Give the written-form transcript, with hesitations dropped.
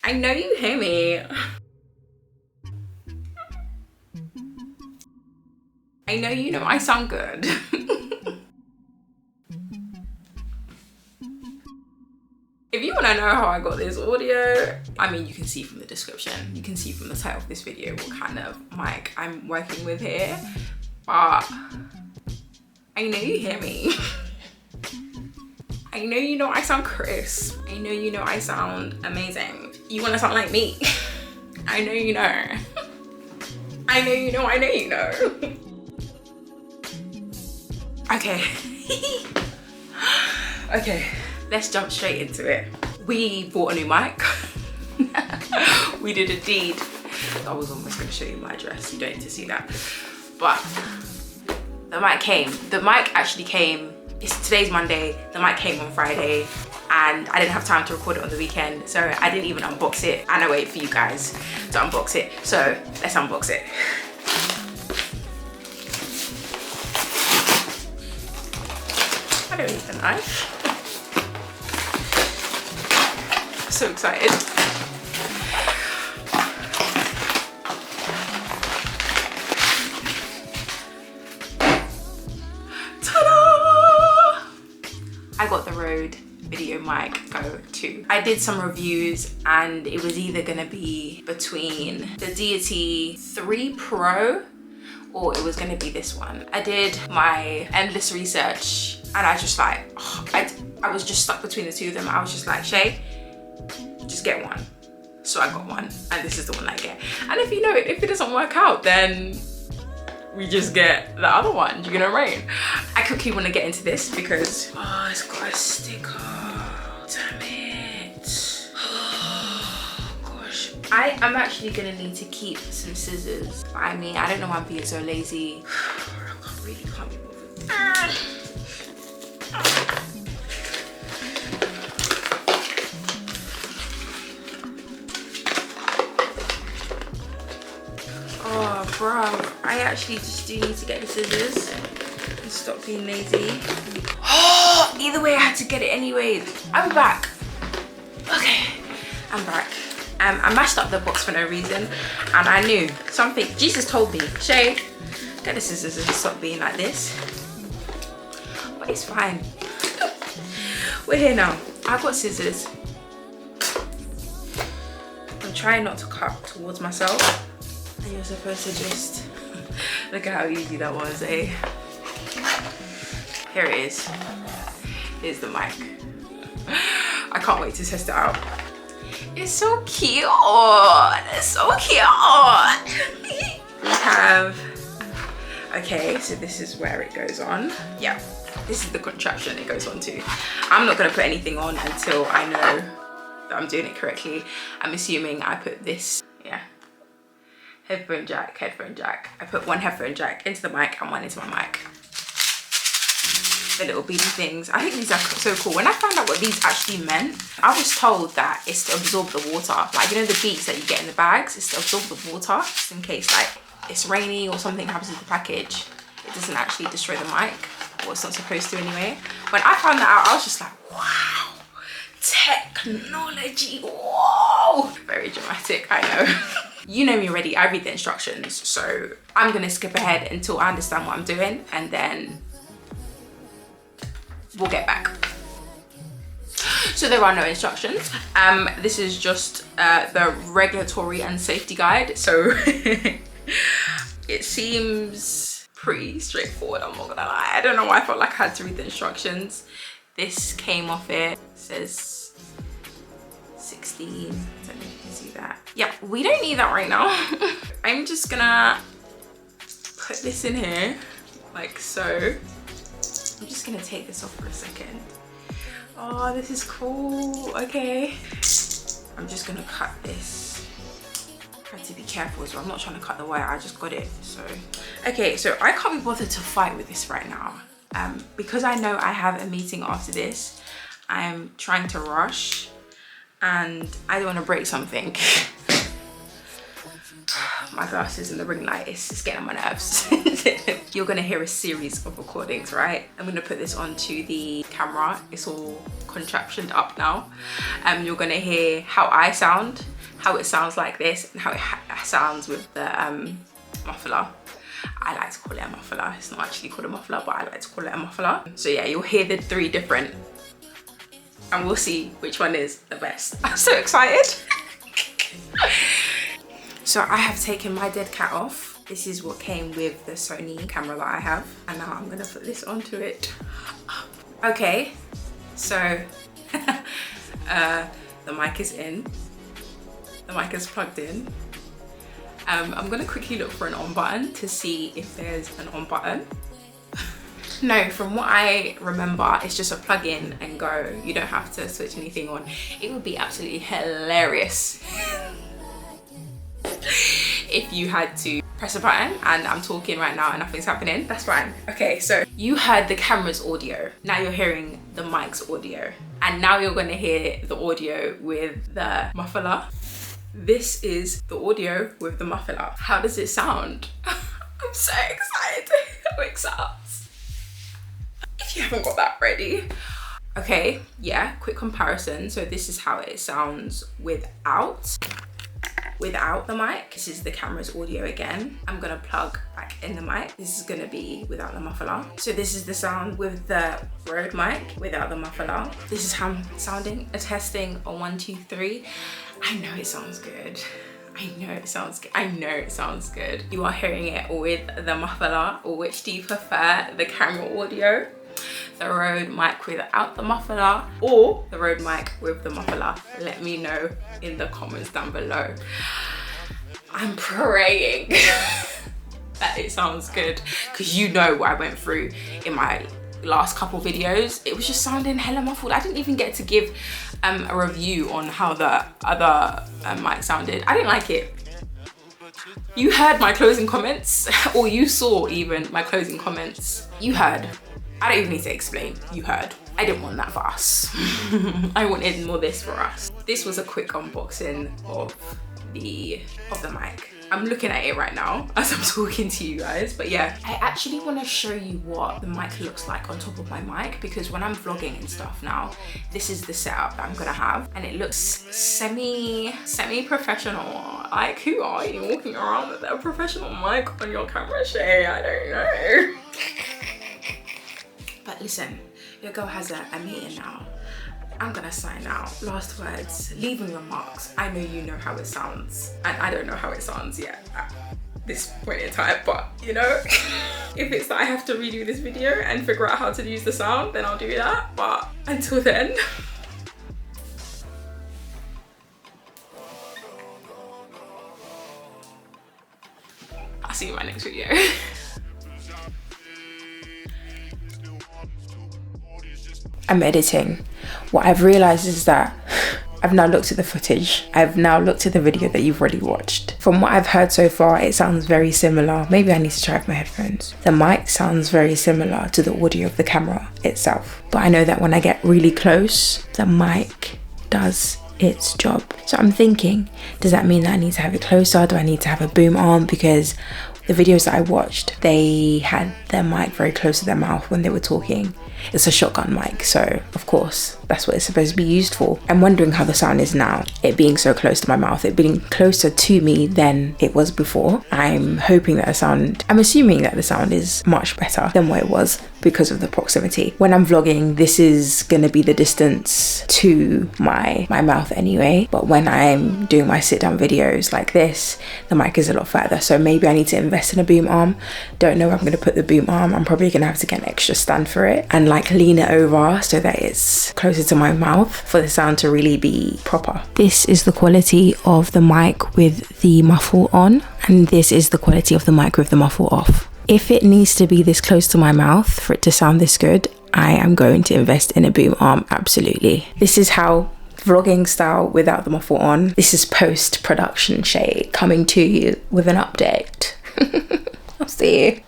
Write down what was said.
I know you hear me. I know you know I sound good. If you want to know how I got this audio, I mean, you can see from the description, you can see from the title of this video what kind of mic I'm working with here, but I know you hear me. I know you know I sound crisp. I know you know I sound amazing. You want to sound like me? I know you know. I know you know, I know you know. Okay. Okay, let's jump straight into it. We bought a new mic. We did a deed. I was almost going to show you my address. You don't need to see that. But the mic came. The mic actually came. Today's Monday. The mic came on Friday. And I didn't have time to record it on the weekend. So I didn't even unbox it. And I waited for you guys to unbox it. So let's unbox it. I don't need the knife. I'm so excited. Ta-da! I got the Rode VideoMic Go 2. I did some reviews and it was either gonna be between the Deity 3 Pro or it was gonna be this one. I did my endless research and I was just like, oh, I was just stuck between the two of them. I was just like, Shay, just get one. So I got one and this is the one I get. And if you know it, if it doesn't work out, then we just get the other one. You know what I mean? I quickly want to get into this because, oh, it's got a sticker. Damn it. Oh, gosh. I am actually gonna need to keep some scissors. I mean, I don't know why I'm being so lazy. I really can't be bothered. Oh, bro, I actually just do need to get the scissors and stop being lazy. Oh, either way, I had to get it anyway. I'm back. Okay, I'm back. I mashed up the box for no reason, and I knew something. Jesus told me, Shay, get the scissors and stop being like this. But it's fine. We're here now. I've got scissors. I'm trying not to cut towards myself. And you're supposed to just look at how easy that was, eh? Here it is. Here's the mic. I can't wait to test it out. It's so cute. It's so cute. We have, okay, so this is where it goes on. Yeah, this is the contraption it goes on to. I'm not gonna put anything on until I know that I'm doing it correctly. I'm assuming I put this, yeah. Headphone jack, headphone jack. I put one headphone jack into the mic and one into my mic. The little beady things. I think these are so cool. When I found out what these actually meant, I was told that it's to absorb the water. Like, you know the beats that you get in the bags? It's to absorb the water, just in case like it's rainy or something happens with the package. It doesn't actually destroy the mic, or it's not supposed to anyway. When I found that out, I was just like, wow, technology, whoa. Very dramatic, I know. You know me already, I read the instructions, so I'm gonna skip ahead until I understand what I'm doing, and then we'll get back. So there are no instructions. This is just the regulatory and safety guide. So it seems pretty straightforward, I'm not gonna lie. I don't know why I felt like I had to read the instructions. This came off it, says 16, I don't know if you can see that. Yeah, we don't need that right now. I'm just gonna put this in here, like so. I'm just gonna take this off for a second. Oh, this is cool, okay. I'm just gonna cut this. I have to be careful as well. I'm not trying to cut the wire, I just got it, so. Okay, so I can't be bothered to fight with this right now. Because I know I have a meeting after this, I'm trying to rush and I don't wanna break something. My glasses and the ring light is just getting on my nerves. You're gonna hear a series of recordings, right? I'm gonna put this onto the camera. It's all contraptioned up now. You're gonna hear how I sound, how it sounds like this, and how it sounds with the muffler. I like to call it a muffler. It's not actually called a muffler, but I like to call it a muffler. So yeah, you'll hear the 3 different, and we'll see which one is the best. I'm so excited. So I have taken my dead cat off. This is what came with the Sony camera that I have. And now I'm gonna put this onto it. Okay, so the mic is in. The mic is plugged in. I'm gonna quickly look for an on button to see if there's an on button. No, from what I remember, it's just a plug in and go. You don't have to switch anything on. It would be absolutely hilarious if you had to press a button, and I'm talking right now and nothing's happening. That's fine. Okay, so you heard the camera's audio. Now you're hearing the mic's audio. And now you're gonna hear the audio with the muffler. This is the audio with the muffler. How does it sound? I'm so excited to hear how it sounds. If you haven't got that ready. Okay, yeah, quick comparison. So this is how it sounds without the mic. This is the camera's audio again. I'm gonna plug back in the mic. This is gonna be without the muffler. So this is the sound with the Rode mic without the muffler. This is how I'm sounding. A testing on 1, 2, 3. I know it sounds good. I know it sounds good. I know it sounds good. You are hearing it with the muffler. Which do you prefer? The camera audio, the Rode mic without the muffler, or the Rode mic with the muffler? Let me know in the comments down below. I'm praying that it sounds good, because you know what I went through in my last couple videos. It was just sounding hella muffled. I didn't even get to give a review on how the other mic sounded. I didn't like it. You heard my closing comments, or you saw even my closing comments. You heard. I don't even need to explain. You heard. I didn't want that for us. I wanted more this for us. This was a quick unboxing of the mic. I'm looking at it right now as I'm talking to you guys, but yeah, I actually want to show you what the mic looks like on top of my mic, because when I'm vlogging and stuff now, this is the setup that I'm gonna have, and it looks semi-professional. Like, who are you walking around with a professional mic on your camera, Shay? I don't know. But listen, your girl has a meeting now. I'm gonna sign out. Last words, leaving remarks. I know you know how it sounds, and I don't know how it sounds yet at this point in time, but you know, if it's that I have to redo this video and figure out how to use the sound, then I'll do that. But until then, I'll see you in my next video. I'm editing. What I've realized is that I've now looked at the footage. I've now looked at the video that you've already watched. From what I've heard so far, it sounds very similar. Maybe I need to try with my headphones. The mic sounds very similar to the audio of the camera itself. But I know that when I get really close, the mic does its job. So I'm thinking, does that mean that I need to have it closer? Do I need to have a boom arm? Because the videos that I watched, they had their mic very close to their mouth when they were talking. It's a shotgun mic, so of course that's what it's supposed to be used for. I'm wondering how the sound is now, it being so close to my mouth, it being closer to me than it was before. I'm hoping that I'm assuming that the sound is much better than what it was because of the proximity. When I'm vlogging, this is gonna be the distance to my mouth anyway, but when I'm doing my sit down videos like this, the mic is a lot further, so maybe I need to invest in a boom arm. Don't know where I'm gonna put the boom arm. I'm probably gonna have to get an extra stand for it and like lean it over so that it's closer to my mouth for the sound to really be proper. This is the quality of the mic with the muffle on, and this is the quality of the mic with the muffle off. If it needs to be this close to my mouth for it to sound this good, I am going to invest in a boom arm, absolutely. This is how vlogging style without the muffle on. This is post-production Shay coming to you with an update. I'll see you.